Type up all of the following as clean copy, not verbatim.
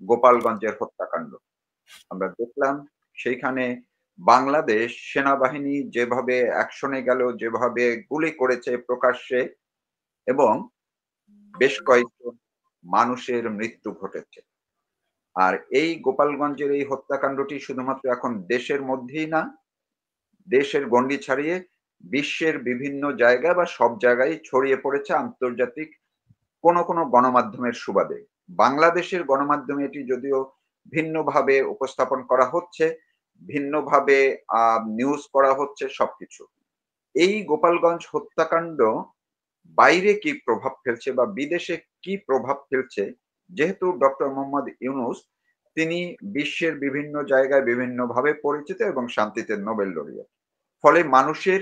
গোপালগঞ্জের হত্যাকাণ্ড। আমরা দেখলাম সেইখানে বাংলাদেশ সেনাবাহিনী যেভাবে অ্যাকশনে গেল, যেভাবে গুলি করেছে প্রকাশ্যে এবং বেশ কয়েকজন মানুষের মৃত্যু ঘটেছে। আর এই গোপালগঞ্জের এই হত্যাকাণ্ডটি শুধুমাত্র এখন দেশের মধ্যেই না, দেশের গণ্ডি ছাড়িয়ে বিশ্বের বিভিন্ন জায়গায় বা সব জায়গায় ছড়িয়ে পড়েছে আন্তর্জাতিক কোনো গণমাধ্যমের সুবাদে। বাংলাদেশের গণমাধ্যমে এটি যদিও ভিন্নভাবে উপস্থাপন করা হচ্ছে, ভিন্নভাবে নিউজ করা হচ্ছে সবকিছু। এই গোপালগঞ্জ হত্যাকাণ্ড বাইরে কি প্রভাব ফেলছে বা বিদেশে কি প্রভাব ফেলছে, যেহেতু ডক্টর মোহাম্মদ ইউনূস তিনি বিশ্বের বিভিন্ন জায়গায় বিভিন্নভাবে পরিচিত এবং শান্তিতে নোবেল লরিয়েট। ফলে মানুষের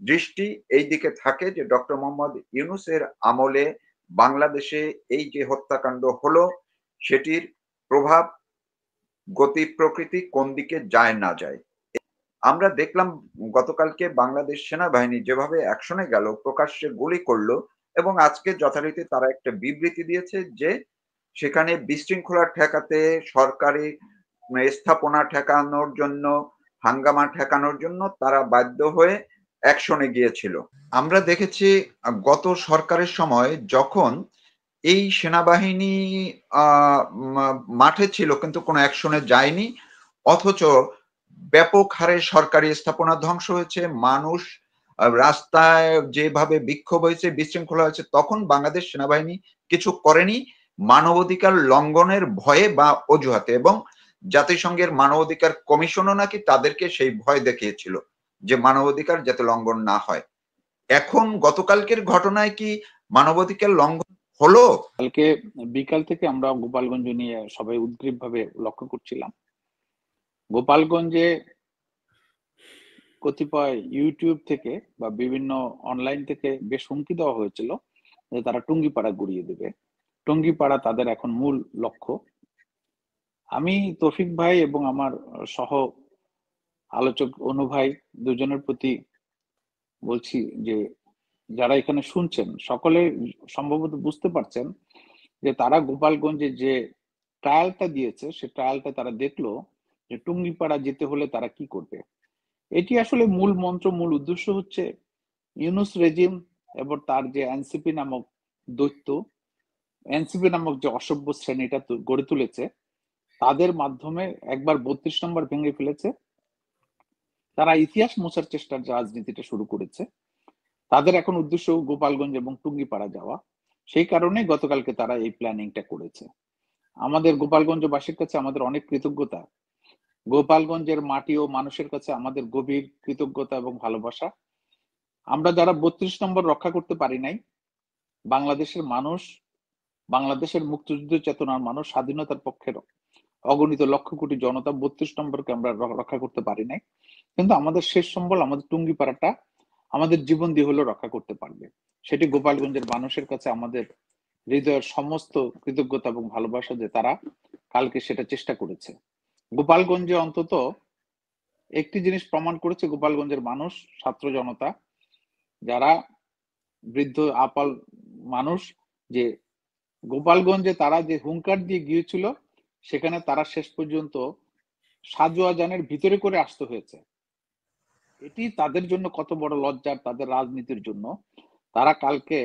দৃষ্টি এই দিকে থাকে যে ডক্টর মোহাম্মদ ইউনূসের আমলে বাংলাদেশে এই যে হত্যাকাণ্ড হলো সেটির প্রভাব, গতি প্রকৃতি কোন দিকে যায় না যায়। আমরা দেখলাম গতকালকে বাংলাদেশ সেনাবাহিনী যেভাবে অ্যাকশনে গেল, প্রকাশ্যে গুলি করলো এবং আজকে যথারীতি তারা একটা বিবৃতি দিয়েছে যে সেখানে বিশৃঙ্খলা ঠেকাতে, সরকারি স্থাপনা ঠেকানোর জন্য, হাঙ্গামা ঠেকানোর জন্য তারা বাধ্য হয়ে অ্যাকশনে গিয়েছিল। আমরা দেখেছি গত সরকারের সময় যখন এই সেনাবাহিনী মাঠে ছিল কিন্তু কোনো অ্যাকশনে যায়নি, অথচ ব্যাপক হারে সরকারি স্থাপনা ধ্বংস হয়েছে, মানুষ রাস্তায় যেভাবে বিক্ষোভ হয়েছে, বিশৃঙ্খলা হয়েছে, তখন বাংলাদেশ সেনাবাহিনী কিছু করেনি মানবাধিকার লঙ্ঘনের ভয়ে বা অজুহাতে, এবং জাতিসংঘের মানবাধিকার কমিশনও নাকি তাদেরকে সেই ভয় দেখিয়েছিল যে মানবাধিকার যাতে লঙ্ঘন না হয়। এখন গতকালকের ঘটনায় কি মানবাধিকার লঙ্ঘন হলো? কালকে বিকাল থেকে আমরা গোপালগঞ্জ নিয়ে সবাই উদ্গ্রীব ভাবে লক্ষ্য করছিলাম। গোপালগঞ্জে কতিপয় ইউটিউব থেকে বা বিভিন্ন অনলাইন থেকে বেশ হুমকি দেওয়া হয়েছিল যে তারা টুঙ্গিপাড়া গুড়িয়ে দেবে। টুঙ্গিপাড়া তাদের এখন মূল লক্ষ্য। আমি তৌফিক ভাই এবং আমার সহ আলোচক অনু ভাই দুজনের প্রতি বলছি যে যারা এখানে শুনছেন সকলে সম্ভবত বুঝতে পারছেন যে তারা গোপালগঞ্জে যে ট্রায়ালটা দিয়েছে সে ট্রায়ালটা তারা দেখলো যে টুঙ্গিপাড়া যেতে হলে তারা কি করবে। এটি আসলে মূল মন্ত্র, মূল উদ্দেশ্য হচ্ছে ইউনূস রেজিম এবং তার যে এনসিপি নামক দৈত্য, এনসিপি নামক যে অসভ্য শ্রেণীটা গড়ে তুলেছে, তাদের মাধ্যমে একবার 32 নম্বর ভেঙে ফেলেছে। তারা ইতিহাস মোছার চেষ্টার রাজনীতিটা শুরু করেছে। তাদের এখন উদ্দেশ্য গোপালগঞ্জ এবং টুঙ্গিপাড়া যাওয়া। সেই কারণে গতকালকে তারা এই প্ল্যানিংটা করেছে। আমাদের গোপালগঞ্জবাসীর কাছে আমাদের অনেক কৃতজ্ঞতা। গোপালগঞ্জের মাটি ও মানুষের কাছে আমাদের গভীর কৃতজ্ঞতা এবং ভালোবাসা। আমরা যারা 32 নম্বর রক্ষা করতে পারি নাই, বাংলাদেশের মানুষ, বাংলাদেশের মুক্তিযুদ্ধ চেতনার মানুষ, স্বাধীনতার পক্ষের অগণিত লক্ষ কোটি জনতা 32 নম্বরকে আমরা রক্ষা করতে পারি নাই, কিন্তু আমাদের শেষ সম্বল আমাদের টুঙ্গিপাড়াটা আমাদের জীবন দিয়ে হলেও রক্ষা করতে পারবে। সেটি গোপালগঞ্জের মানুষের কাছে আমাদের হৃদয়ের সমস্ত কৃতজ্ঞতা এবং ভালোবাসা যে তারা কালকে সেটা চেষ্টা করেছে। গোপালগঞ্জে অন্তত একটি জিনিস প্রমাণ করেছে গোপালগঞ্জের মানুষ, ছাত্র জনতা, যারা বৃদ্ধ আপাল মানুষ, যে গোপালগঞ্জে তারা যে হুঙ্কার দিয়ে গিয়েছিল সেখানে তারা শেষ পর্যন্ত সাজোয়া যানের ভিতরে করে আসতে হয়েছে। এটি তাদের জন্য কত বড় লজ্জার, তাদের রাজনীতির জন্য। তারা কালকে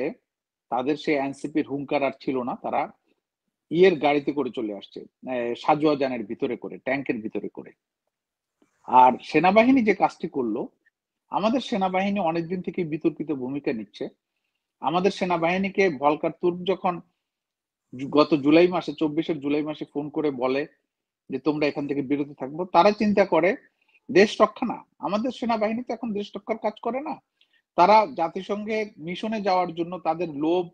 তাদের সেই এনসিপির হুঙ্কার আর ছিল না, তারা ইয়ের গাড়িতে করে চলে আসছে, সাজোয়া যানের ভিতরে করে, ট্যাঙ্কের ভিতরে করে। আর সেনাবাহিনী যে কাজটি করলো, আমাদের সেনাবাহিনী অনেকদিন থেকে বিতর্কিত ভূমিকা নিচ্ছে। আমাদের সেনাবাহিনীকে ভলকার তুর্ক যখন গত জুলাই মাসে, 24 জুলাই মাসে ফোন করে বলে যে তোমরা এখান থেকে বিরত থাকবো, তারা চিন্তা করে দেশ রক্ষা না। আমাদের সেনাবাহিনী তো এখন দেশ রক্ষার কাজ করে না, তারা জাতিসংঘে মিশনে যাওয়ার জন্য তাদের লোভ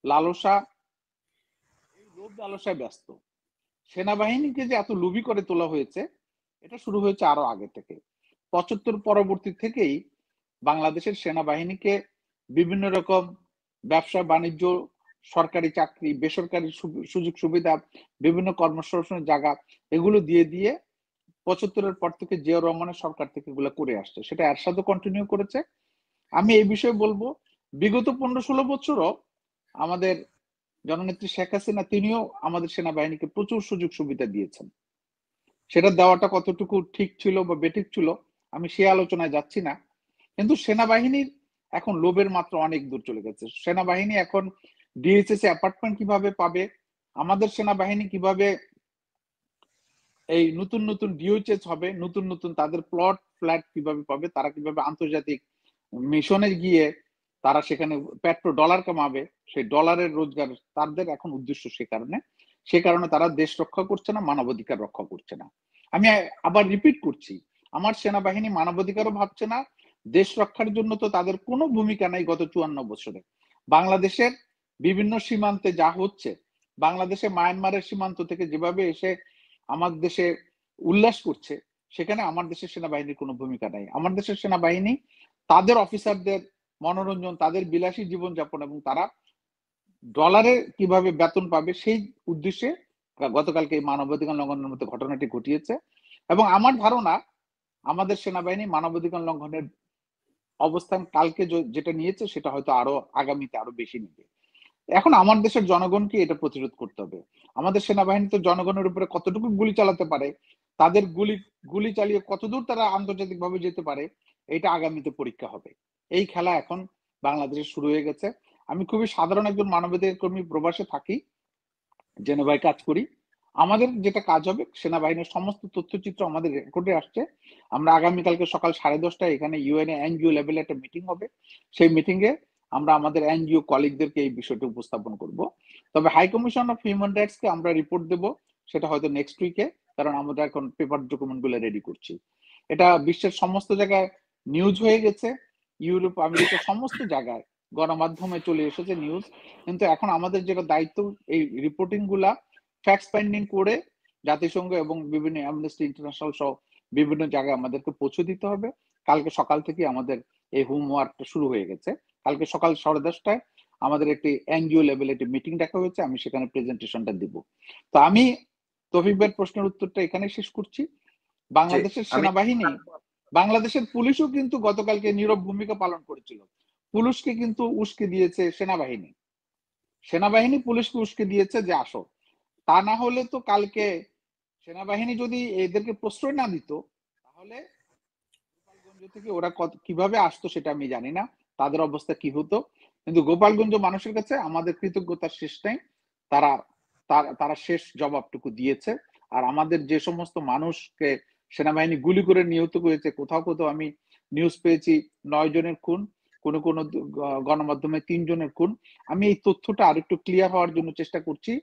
লালসা, এই লোভ লালসায় ব্যস্ত। সেনাবাহিনীকে যে এত লোভী করে তোলা হয়েছে এটা শুরু হয়েছে আরো আগে থেকে। 75 পরবর্তী থেকেই বাংলাদেশের সেনাবাহিনীকে বিভিন্ন রকম ব্যবসা বাণিজ্য, সরকারি চাকরি, বেসরকারি সুযোগ সুবিধা, বিভিন্ন কর্মসংস্থানের জায়গা, এগুলো দিয়ে দিয়ে 75-এর পর থেকে জিয়াউর রহমানের সরকার থেকে এগুলো করে আসছে। সেটা এরশাদও কন্টিনিউ করেছে। আমি এই বিষয়ে বলবো, বিগত 15-16 বছরও আমাদের জননেত্রী শেখ হাসিনা তিনিও আমাদের সেনাবাহিনীকে প্রচুর সুযোগ সুবিধা দিয়েছেন। সেটা দেওয়াটা কতটুকু ঠিক ছিল বা বেঠিক ছিল আমি সে আলোচনায় যাচ্ছি না, কিন্তু সেনাবাহিনীর এখন লোভের মাত্রা অনেক দূর চলে গেছে। সেনাবাহিনী এখন ডিএইচএস অ্যাপার্টমেন্ট কিভাবে পাবে, আমাদের সেনাবাহিনী কিভাবে এই নতুন নতুন ডিওএইচএস হবে, নতুন নতুন তাদের প্লট ফ্ল্যাট কিভাবে পাবে, তারা কিভাবে আন্তর্জাতিক মিশনে গিয়ে তারা সেখানে পেট্রো ডলার কামাবে, সেই ডলারের রোজগার তাদের এখন উদ্দেশ্য। সে কারণে তারা দেশ রক্ষা করছে না, মানবাধিকার রক্ষা করছে না। আমি আবার রিপিট করছি, আমার সেনাবাহিনী মানবাধিকারও ভাবছে না, দেশ রক্ষার জন্য তো তাদের কোনো ভূমিকা নাই। গত 54 বছরে বাংলাদেশের বিভিন্ন সীমান্তে যা হচ্ছে, বাংলাদেশে মায়ানমারের সীমান্ত থেকে যেভাবে এসে আমার দেশে উল্লাস করছে, সেখানে আমার দেশের সেনাবাহিনীর কোনো ভূমিকা নাই। আমার দেশের সেনাবাহিনী তাদের অফিসারদের মনোরঞ্জন, তাদের বিলাসী জীবনযাপন এবং তারা ডলারে কিভাবে বেতন পাবে সেই উদ্দেশ্যে গতকালকে এই মানবাধিকার লঙ্ঘনের মতো ঘটনাটি ঘটিয়েছে। এবং আমার ধারণা আমাদের সেনাবাহিনী মানবাধিকার লঙ্ঘনের অবস্থান কালকে যেটা নিয়েছে সেটা হয়তো আরো আগামীতে আরো বেশি নেবে। এখন আমার দেশের জনগণকে এটা প্রতিরোধ করতে হবে। আমাদের সেনাবাহিনী তো জনগণের উপরে কতটুকু গুলি চালাতে পারে, তাদের গুলি চালিয়ে কতদূর তারা আন্তর্জাতিক ভাবে যেতে পারে, এটা আগামীতে পরীক্ষা হবে। এই খেলা এখন বাংলাদেশে শুরু হয়ে গেছে। আমি খুবই সাধারণ একজন মানবাধিকার কর্মী, প্রবাসে থাকি, জেনেভায় কাজ করি। আমাদের যেটা কাজ হবে, সেনাবাহিনীর সমস্ত তথ্যচিত্র আমাদের রেকর্ডে আসছে। আমরা আগামীকালকে সকাল 10:30টায় এখানে ইউএনএ এনজিও লেভেলে একটা মিটিং হবে। সেই মিটিং এ আমরা আমাদের এনজিও কলিগদেরকে এই বিষয়টি উপস্থাপন করব। তবে high commission of human rights কে আমরা রিপোর্ট দেব, সেটা হয়তো নেক্সট উইকে, কারণ আমরা এখন পেপার ডকুমেন্ট গুলো রেডি করছি। এটা বিশ্বের সমস্ত জায়গায় নিউজ হয়ে গেছে, ইউরোপ আমেরিকা সমস্ত জায়গায় গণমাধ্যমে চলে এসেছে নিউজ। কিন্তু এখন আমাদের যেটা দায়িত্ব, এই রিপোর্টিং গুলা ফ্যাক্ট ফাইন্ডিং করে জাতিসংঘ এবং বিভিন্ন অ্যামনেস্টি ইন্টারন্যাশনাল সহ বিভিন্ন জায়গায় আমাদেরকে পৌঁছে দিতে হবে। কালকে সকাল থেকে আমাদের এই হোমওয়ার্কটা শুরু হয়ে গেছে। কালকে সকাল 10:30টায় আমাদের একটি এনজিও লেভেলে একটি মিটিং ডাকা হয়েছে, আমি সেখানে প্রেজেন্টেশনটা দিব। তো আমি তৌফিক ভাইয়ের প্রশ্নের উত্তরটা এখানে শেষ করছি। বাংলাদেশের সেনাবাহিনী, বাংলাদেশের পুলিশও কিন্তু গতকালকে নীরব ভূমিকা পালন করেছিল। পুলিশকে কিন্তু উস্কে দিয়েছে সেনাবাহিনী, সেনাবাহিনী পুলিশকে উস্কে দিয়েছে যে আসো। তা না হলে তো কালকে সেনাবাহিনী যদি এদেরকে প্রশ্রয় না দিত, তাহলে গোপালগঞ্জ থেকে ওরা কিভাবে আসতো সেটা আমি জানি না, তাদের অবস্থা কি হতো। কিন্তু গোপালগঞ্জ মানুষের কাছে আমাদের কৃতজ্ঞতার শেষ নাই। তারা তারা শেষ জবাবটুকু দিয়েছে। আর আমাদের যে সমস্ত মানুষকে সেনাবাহিনী গুলি করে নিহত করেছে, কোথাও কোথাও আমি নিউজ পেয়েছি 9 জনের খুন, কোনো কোনো গণমাধ্যমে 3 জনের খুন। আমি এই তথ্যটা আরেকটু ক্লিয়ার হওয়ার জন্য চেষ্টা করছি।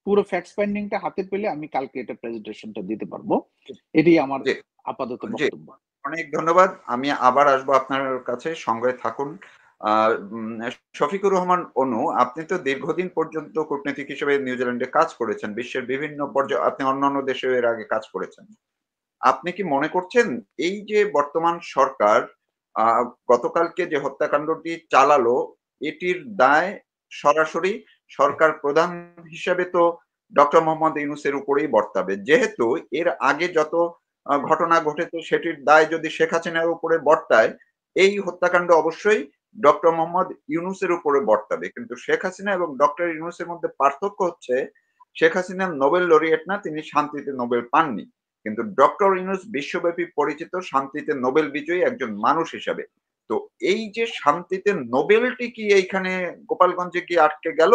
পুরো ফ্যাক্ট ফাইন্ডিংটা হাতে পেলে আমি কালকে এটা প্রেজেন্টেশনটা দিতে পারবো। এটাই আমার আপাতত বক্তব্য। অনেক ধন্যবাদ। আমি আবার আসবো আপনার কাছে, সঙ্গে থাকুন। শফিকুর রহমান অনু, আপনি তো দীর্ঘদিন পর্যন্ত কূটনীতিক হিসেবে নিউজিল্যান্ডে কাজ করেছেন, বিশ্বের বিভিন্ন পর্যায়ে আপনি অন্যান্য দেশে এর আগে কাজ করেছেন। আপনি কি মনে করছেন এই যে বর্তমান সরকার গতকালকে যে হত্যাকাণ্ডটি চালালো, এটির দায় সরাসরি সরকার প্রধান হিসেবে তো ডক্টর মোহাম্মদ ইউনূসের উপরেই বর্তাবে, যেহেতু এর আগে যত ঘটনা ঘটেছে সেটির দায় যদি শেখ হাসিনার উপরে বর্তায়, এই হত্যাকাণ্ড অবশ্যই ডক্টর মোহাম্মদ ইউনূসের উপরে বর্তাবে। কিন্তু শেখ হাসিনা এবং ডক্টর ইউনূসের মধ্যে পার্থক্য হচ্ছে, শেখ হাসিনা নোবেল লরিয়েট না, তিনি শান্তিতে নোবেল পাননি। কিন্তু ডক্টর ইউনূস বিশ্বব্যাপী পরিচিত শান্তিতে নোবেল বিজয়ী একজন মানুষ হিসাবে। তো এই যে শান্তিতে নোবেলটি কি এইখানে গোপালগঞ্জে কি আটকে গেল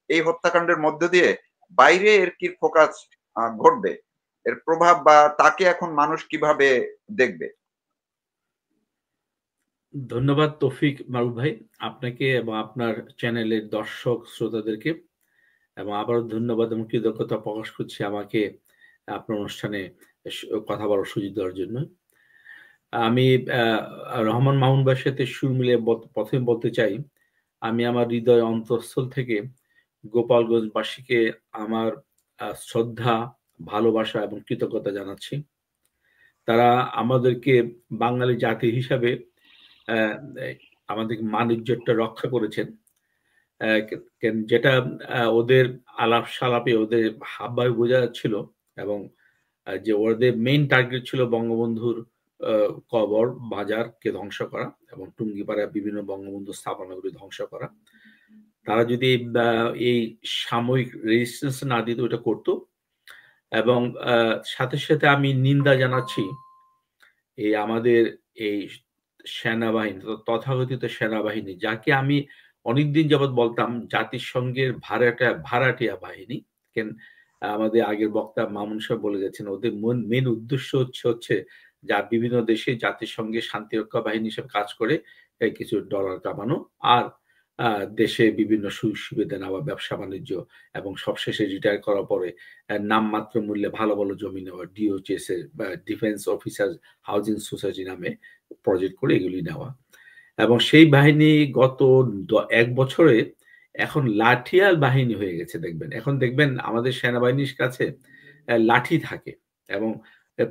এই হত্যাকাণ্ডের মধ্য দিয়ে? বাইরে এর কি ফোকাস ঘটবে, এর প্রভাব, বা তাকে এখন মানুষ কিভাবে দেখবে? ধন্যবাদ তৌফিক মারুফ ভাই, আপনাকে এবং আপনার চ্যানেলের দর্শক শ্রোতাদেরকে, এবং আবারও ধন্যবাদ এবং কৃতজ্ঞতা প্রকাশ করছি আমাকে আপনার অনুষ্ঠানে কথা বলার সুযোগ দেওয়ার জন্য। আমি রহমান মামুন ভাইয়ের সাথে সুর মিলে প্রথমে বলতে চাই, আমি আমার হৃদয় অন্তঃস্থল থেকে গোপালগঞ্জবাসীকে আমার শ্রদ্ধা, ভালোবাসা এবং কৃতজ্ঞতা জানাচ্ছি। তারা আমাদেরকে বাঙালি জাতি হিসাবে আমাদের মান-ইজ্জতটা রক্ষা করেছেন, যেটা ওদের আলাপ সালাপে ওদের হাবভাবে বোঝা যাচ্ছিল, এবং যে ওদের মেইন টার্গেট ছিল বঙ্গবন্ধুর কবর বাজারকে ধ্বংস করা এবং টুঙ্গিপাড়া বিভিন্ন বঙ্গবন্ধু স্থাপনাগুলি ধ্বংস করা। তারা যদি এই সাময়িক রেজিস্ট্যান্স না দিত, ওটা করতো। এবং সাথে সাথে আমি নিন্দা জানাচ্ছি এই আমাদের এই সেনাবাহিনী, তথাকথিত সেনাবাহিনী, যাকে আমি অনেকদিন যাবৎ বলতাম জাতিসংঘের ভাড়াটিয়া বাহিনী। কেন আমাদের আগের বক্তা মামুন সাহেব বলে গেছেন, ওদের মেন উদ্দেশ্য হচ্ছে যা বিভিন্ন দেশে জাতিসংঘের শান্তিরক্ষা বাহিনী হিসেবে কাজ করে কিছু ডলার কামানো, আর দেশে বিভিন্ন সুযোগ সুবিধা নেওয়া, ব্যবসা বাণিজ্য, এবং সবশেষে রিটায়ার করার পরে নামমাত্র মূল্যে ভালো ভালো জমি নেওয়া, ডিওচএস এর বা ডিফেন্স অফিসার হাউজিং সোসাইটি নামে প্রজেক্ট করে এগুলি নেওয়া। এবং সেই বাহিনী গত 1 বছরে এখন লাঠিয়াল বাহিনী হয়ে গেছে। এখন দেখবেন আমাদের সেনাবাহিনীর কাছে লাঠি থাকে এবং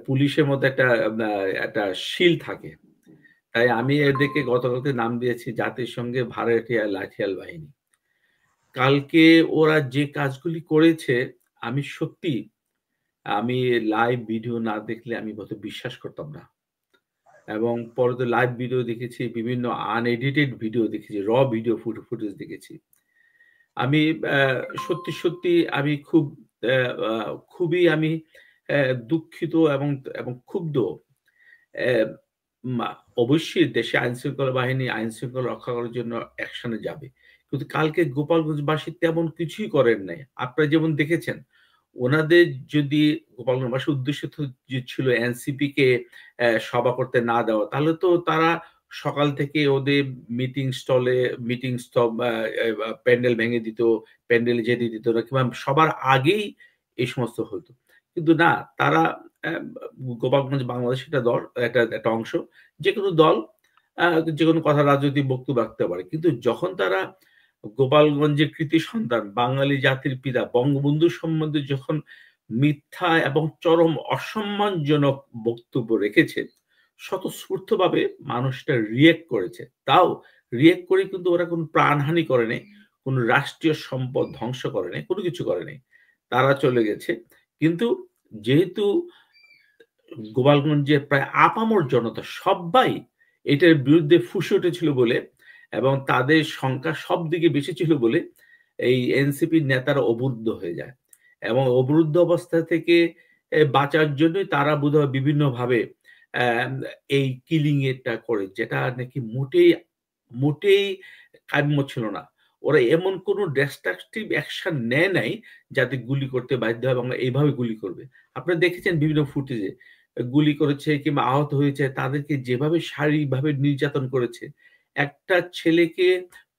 পুলিশের মধ্যে একটা শিল থাকে। তাই আমি এদেরকে গতকালকে নাম দিয়েছি জাতিসংঘের ভাড়াটিয়া লাঠিয়াল বাহিনী। কালকে ওরা যে কাজগুলি করেছে, আমি লাইভ ভিডিও না দেখলে আমি হয়তো বিশ্বাস করতাম না। এবং পরে তো লাইভ ভিডিও দেখেছি, বিভিন্ন আনএডিটেড ভিডিও দেখেছি, র ভিডিও ফুটেজ দেখেছি। আমি সত্যি আমি খুবই আমি দুঃখিত এবং ক্ষুব্ধ। অবশ্যই দেশে আইনশৃঙ্খলা বাহিনী আইন শৃঙ্খলা রক্ষা করার জন্য অ্যাকশনে যাবে, কিন্তু কালকে গোপালগঞ্জবাসী তেমন কিছুই করেন নাই। আপনারা যেমন দেখেছেন, ওনাদের যদি গোপালগঞ্জবাসীর উদ্দেশ্য ছিল এনসিপি কে সভা করতে না দেওয়া, তাহলে তো তারা সকাল থেকে ওদের মিটিং স্টপ প্যান্ডেল ভেঙে দিত, প্যান্ডেল যেতে দিত না, কিংবা সবার আগেই এই সমস্ত হতো। কিন্তু না, তারা গোপালগঞ্জ বাংলাদেশ একটা অংশ, যে কোনো দল যে কোনো কথা রাজনৈতিক বক্তব্য রাখতে পারে, কিন্তু যখন তারা গোপালগঞ্জের কৃতি সন্তান বাঙালি জাতির পিতা বঙ্গবন্ধু সম্বন্ধে যখন মিথ্যা এবং চরম অসম্মানজনক বক্তব্য রেখেছে, স্বতঃস্ফূর্তভাবে মানুষটা রিয়েক্ট করেছে। তাও রিয়েক্ট করে কিন্তু ওরা কোনো প্রাণহানি করে নাই, কোনো রাষ্ট্রীয় সম্পদ ধ্বংস করে নাই, কোনো কিছু করে নাই, তারা চলে গেছে। কিন্তু যেহেতু গোপালগঞ্জের প্রায় আপামর জনতা সবাই এটার বিরুদ্ধে ফুঁসে উঠেছিল বলে, এবং তাদের সংখ্যা সব দিকে বেশি ছিল বলে, এই এনসিপির নেতারা অবরুদ্ধ হয়ে যায়। এবং অবরুদ্ধ অবস্থা থেকে বাঁচার জন্যই তারা বোধহয় বিভিন্নভাবে এই কিলিং এটা করে, যেটা নাকি মোটেই কাম্য ছিল না। ওরা এমন কোনো ডিস্ট্রাকটিভ অ্যাকশন নেয় নাই যাতে গুলি করতে বাধ্য হয় এবং এইভাবে গুলি করবে। আপনারা দেখেছেন বিভিন্ন ফুটেজে গুলি করেছে কিংবা আহত হয়েছে, তাদেরকে যেভাবে শারীরিকভাবে নির্যাতন করেছে। একটা ছেলেকে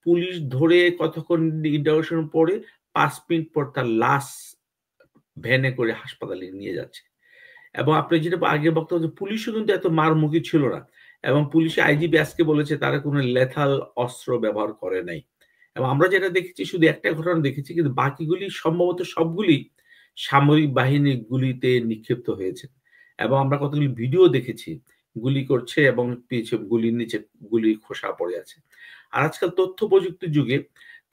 পুলিশ ধরে কতক্ষণ ইন্টারোগেশন পরে 5 মিনিট পর তার লাশ ভ্যানে করে হাসপাতালে নিয়ে যাচ্ছে। এবং আপনি যেটা আগে বক্তব্য, পুলিশও কিন্তু এত মারমুখী ছিল না, এবং পুলিশে আইজিপি আজকে বলেছে তারা কোনো লেথাল অস্ত্র ব্যবহার করে নাই। এবং আমরা যেটা দেখেছি শুধু একটা ঘটনা দেখেছি, কিন্তু বাকিগুলি সম্ভবত সবগুলি সামরিক বাহিনীর গুলিতে নিক্ষিপ্ত হয়েছে। এবং আমরা কতগুলি ভিডিও দেখেছি গুলি করছে এবং গুলির নিচে গুলি খোসা পড়ে আছে। আর আজকাল তথ্য প্রযুক্তির যুগে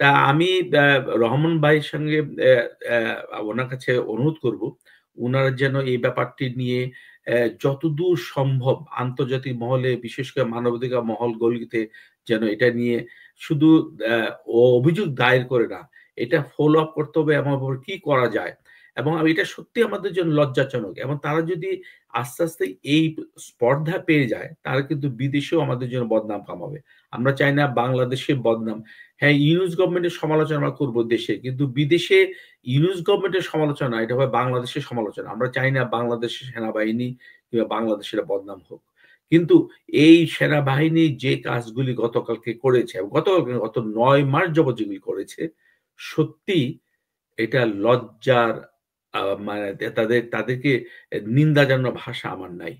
তা আমি রহমান ভাইয়ের সঙ্গে ওনার কাছে অনুরোধ করব, ওনারা যেন এই ব্যাপারটি নিয়ে যতদূর সম্ভব আন্তর্জাতিক মহলে, বিশেষ করে মানবাধিকার মহল গলিতে, যেন এটা নিয়ে শুধু অভিযোগ দায়ের করে না, এটা ফলো আপ করতে হবে এবং কি করা যায়। এবং এটা সত্যি আমাদের জন্য লজ্জাজনক। এবং তারা যদি আস্তে আস্তে এই স্পর্ধা পেয়ে যায়, তারা কিন্তু বিদেশেও আমাদের জন্য বদনাম কামাবে। আমরা চাই না বাংলাদেশের বদনাম। হ্যাঁ, ইউনুস গভর্নমেন্টের সমালোচনা আমরা করবো দেশে, কিন্তু বিদেশে ইউনুস গভর্নমেন্টের সমালোচনা, এটা হয় বাংলাদেশের সমালোচনা। আমরা চাই না বাংলাদেশের সেনাবাহিনী কিংবা বাংলাদেশের বদনাম হোক। কিন্তু এই সেনাবাহিনী যে কাজগুলি গতকালকে করেছে, গত 9 মাস যাবত যেগুলি করেছে, সত্যি এটা লজ্জার, মানে তাদেরকে নিন্দা জানানোর ভাষা আমার নাই।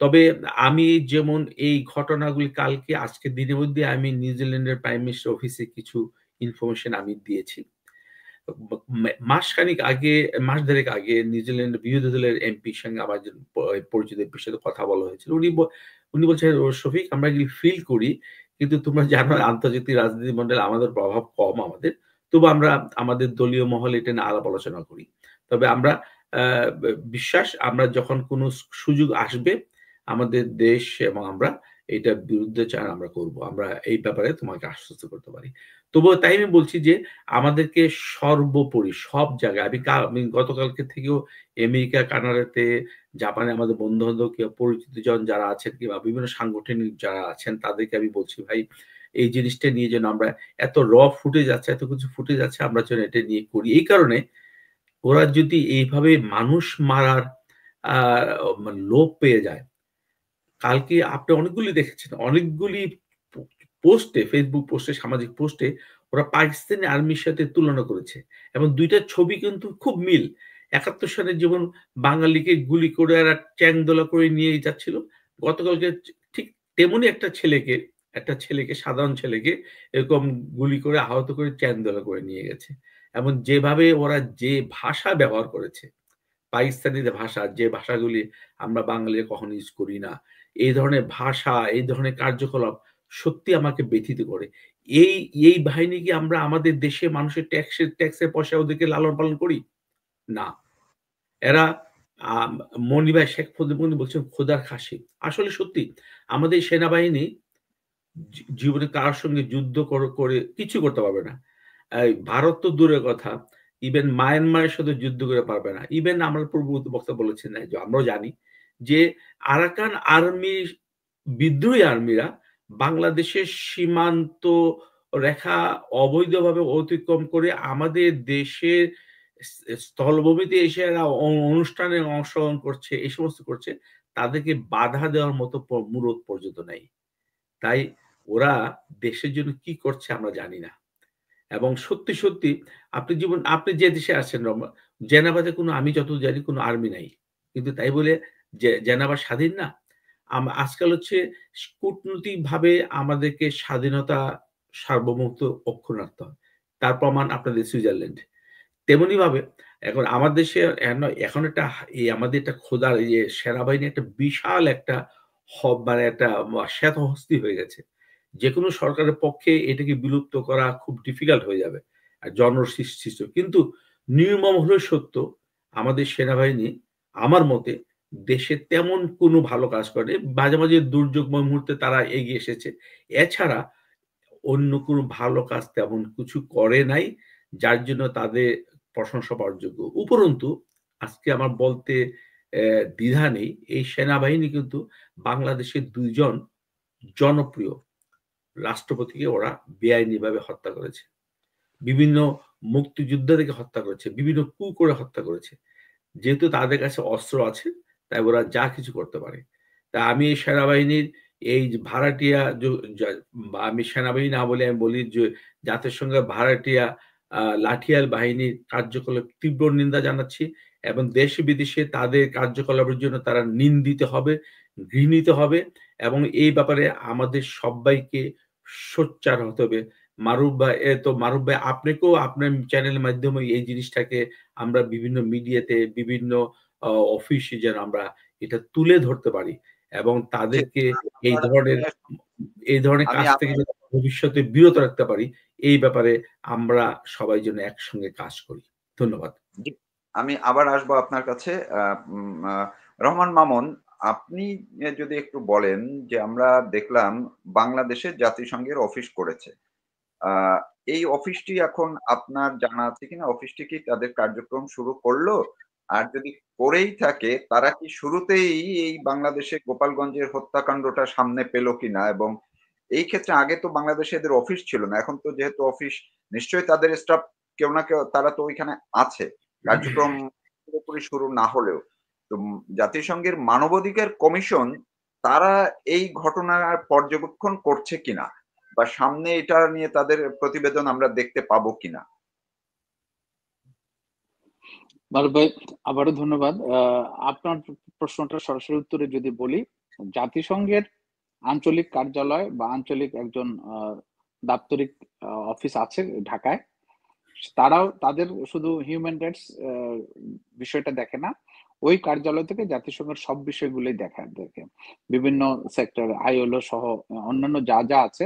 তবে আমি যেমন এই ঘটনাগুলি কালকে আজকের দিনের মধ্যে আমি নিউজিল্যান্ডের প্রাইম মিনিস্টার অফিসে কিছু ইনফরমেশন আমি দিয়েছি। মাস দেড়েক আগে নিউজিল্যান্ডের বিরোধী দলের এমপির সঙ্গে আমার পরিচিত এমপির সাথে কথা বলা হয়েছিল। উনি বলছেন, শফিক, আমরা এগুলি ফিল করি, কিন্তু তোমরা জানো আন্তর্জাতিক রাজনীতি মন্ডলে আমাদের প্রভাব কম, তবু আমরা আমাদের দলীয় মহলে এটা নিয়ে আলাপ আলোচনা করি। তবে আমরা আমরা যখন কোনো সুযোগ আসবে, আমাদের দেশ এবং আমরা এইটার বিরুদ্ধে চান আমরা করব, আমরা এই ব্যাপারে তোমাকে আশ্বস্ত করতে পারি। তবুও তাই আমি বলছি যে আমাদেরকে সর্বোপরি সব জায়গায়, আমি গতকালকে থেকেও আমেরিকা, কানাডাতে, জাপানে আমাদের বন্ধু বান্ধব কিংবা পরিচিত জন যারা আছেন কিংবা বিভিন্ন সাংগঠনিক যারা আছেন তাদেরকে আমি বলছি, ভাই এই জিনিসটা নিয়ে যেন আমরা, এত র ফুটেজ আছে, এত কিছু ফুটেজ আছে, আমরা যেন এটা নিয়ে করি। এই কারণে ওরা যদি এইভাবে মানুষ মারার লোভ পেয়ে যায়, কালকে আপনি অনেকগুলি দেখেছেন, অনেকগুলি পোস্টে, ফেসবুক পোস্টে, সামাজিক পোস্টে ওরা পাকিস্তানি আর্মির সাথে তুলনা করেছে এবং দুইটা ছবি কিন্তু খুব মিল। ৭১ সালে যেমন বাঙালিকে গুলি করে আর চ্যাংদোলা করে নিয়ে যাচ্ছিল, গতকালকে ঠিক তেমনি একটা ছেলেকে, সাধারণ ছেলেকে এরকম গুলি করে আহত করে চ্যাংদোলা করে নিয়ে গেছে। এবং যেভাবে ওরা যে ভাষা ব্যবহার করেছে, পাকিস্তানিদের ভাষা, যে ভাষাগুলি আমরা বাঙালিরা কখনো ইউজ করি না, এই ধরনের ভাষা, এই ধরনের কার্যকলাপ সত্যি আমাকে ব্যথিত করে। এই এই বাহিনী কি আমরা আমাদের দেশে মানুষের ট্যাক্সের পয়সা ওদেরকে লালন পালন করি? না। এরা মনি ভাই, শেখ ফজলুল বলছেন খোদার খাসি। আসলে সত্যি আমাদের সেনাবাহিনী জীবনে কারোর সঙ্গে যুদ্ধ করে কিছু করতে পারবে না। ভারত তো দূরের কথা, ইভেন মায়ানমারের সাথে যুদ্ধ করে পারবে না। ইভেন আমরা পূর্ববর্তী বক্তা বলেছেন, যে আমরাও জানি যে আরাকান আর্মি, বিদ্রোহী আর্মিরা বাংলাদেশের সীমান্ত রেখা অবৈধভাবে অতিক্রম করে আমাদের দেশের স্থলভূমিতে এসে এরা অনুষ্ঠানে অংশগ্রহণ করছে, এই সমস্ত করছে, তাদেরকে বাধা দেওয়ার মতো মুরত পর্যন্ত নেই। তাই ওরা দেশের জন্য কি করছে আমরা জানি না। এবং সত্যি সত্যি আপনি যে দেশে আছেন, জেনেভাতে কোনো, আমি যত জানি কোনো আর্মি নাই, কিন্তু তাই বলে জেনেভা স্বাধীন না। আজকাল হচ্ছে কূটনৈতিক ভাবে আমাদেরকে স্বাধীনতা, সার্বভৌমত্ব অক্ষুণ্ণ রাখতে হয়। তার প্রমাণ আপনাদের সুইজারল্যান্ড। তেমনি ভাবে এখন আমার দেশে এখন একটা আমাদের একটা খোদার সেনাবাহিনী একটা বিশাল একটা মানে একটা শ্বেতহস্তি হয়ে গেছে। যেকোনো সরকারের পক্ষে এটাকে বিলুপ্ত করা খুব ডিফিকাল্ট হয়ে যাবে আর জনসৃষ্ট। কিন্তু নির্মম হলো সত্য, আমাদের সেনাবাহিনী আমার মতে দেশে তেমন কোনো ভালো কাজ করে, মাঝে মাঝে দুর্যোগময় মুহূর্তে তারা এগিয়ে এসেছে, এছাড়া অন্য কোনো ভালো কাজ তেমন কিছু করে নাই, যার জন্য তাদের প্রশংসা পাওয়ার যোগ্য। উপরন্তু আজকে আমার বলতে দ্বিধা নেই, এই সেনাবাহিনী কিন্তু বাংলাদেশের ২ জন জনপ্রিয় রাষ্ট্রপতিকে ওরা বেআইনিভাবে হত্যা করেছে। বিভিন্ন মুক্তিযোদ্ধাদেরকে হত্যা করেছে, বিভিন্ন কু করে হত্যা করেছে। যেহেতু তাদের কাছে অস্ত্র আছে, তাই ওরা যা কিছু করতে পারে। তা আমি এই সেনাবাহিনীর এই ভাড়াটিয়া, আমি সেনাবাহিনী না বলে আমি বলি যে জাতিসংঘের ভাড়াটিয়া লাঠিয়াল বাহিনীর কার্যকলাপ তীব্র নিন্দা জানাচ্ছি এবং দেশে বিদেশে তাদের কার্যকলাপের জন্য তারা নিন্দিত হবে, ঘৃণিত হবে এবং এই ব্যাপারে আমাদের সবাইকে সোচ্চার হতে হবে। মারুফ ভাই, আপনাকেও আপনার চ্যানেলের মাধ্যমে এই জিনিসটাকে আমরা বিভিন্ন মিডিয়াতে, বিভিন্ন অফিসে যেন আমরা এটা তুলে ধরতে পারি এবং তাদেরকে এই ধরনের কাজ থেকে ভবিষ্যতে বিরত রাখতে পারি, এই ব্যাপারে আমরা সবাই যেন একসঙ্গে কাজ করি। ধন্যবাদ। আমি আবার আসবো আপনার কাছে। রহমান মামুন, আপনি যদি একটু বলেন যে আমরা দেখলাম বাংলাদেশে জাতিসংঘের অফিস করেছে, এই অফিসটি এখন আপনার জানা আছে কিনা? অফিসটি কি তাদের কার্যক্রম শুরু করলো? আর যদি করেই থাকে, তারা কি শুরুতেই এই বাংলাদেশে গোপালগঞ্জের হত্যাকাণ্ডটা সামনে পেল কিনা? এবং এই ক্ষেত্রে আগে তো বাংলাদেশে এদের অফিস ছিল না, এখন তো যেহেতু অফিস, নিশ্চয়ই তাদের স্টাফ কেউ না কেউ তারা তো ওইখানে আছে, কার্যক্রম পুরোপুরি শুরু না হলেও। তো জাতিসংঘের মানবাধিকার কমিশন তারা এই ঘটনার পর্যবেক্ষণ করছে কিনা, বা সামনে এটা নিয়ে তাদের প্রতিবেদন আমরা দেখতে পাবো কিনা? মারুফ ভাই, আবারও ধন্যবাদ। আপনার প্রশ্নটা সরাসরি উত্তরে যদি বলি, জাতিসংঘের আঞ্চলিক কার্যালয় বা আঞ্চলিক একজন দাপ্তরিক অফিস আছে ঢাকায়, তারাও তাদের শুধু হিউম্যান রাইটস বিষয়টা দেখে না, ওই কার্যালয় থেকে জাতিসংঘের সব বিষয়গুলোই দেখে, বিভিন্ন সেক্টর, আইএলও সহ অন্যান্য যা যা আছে,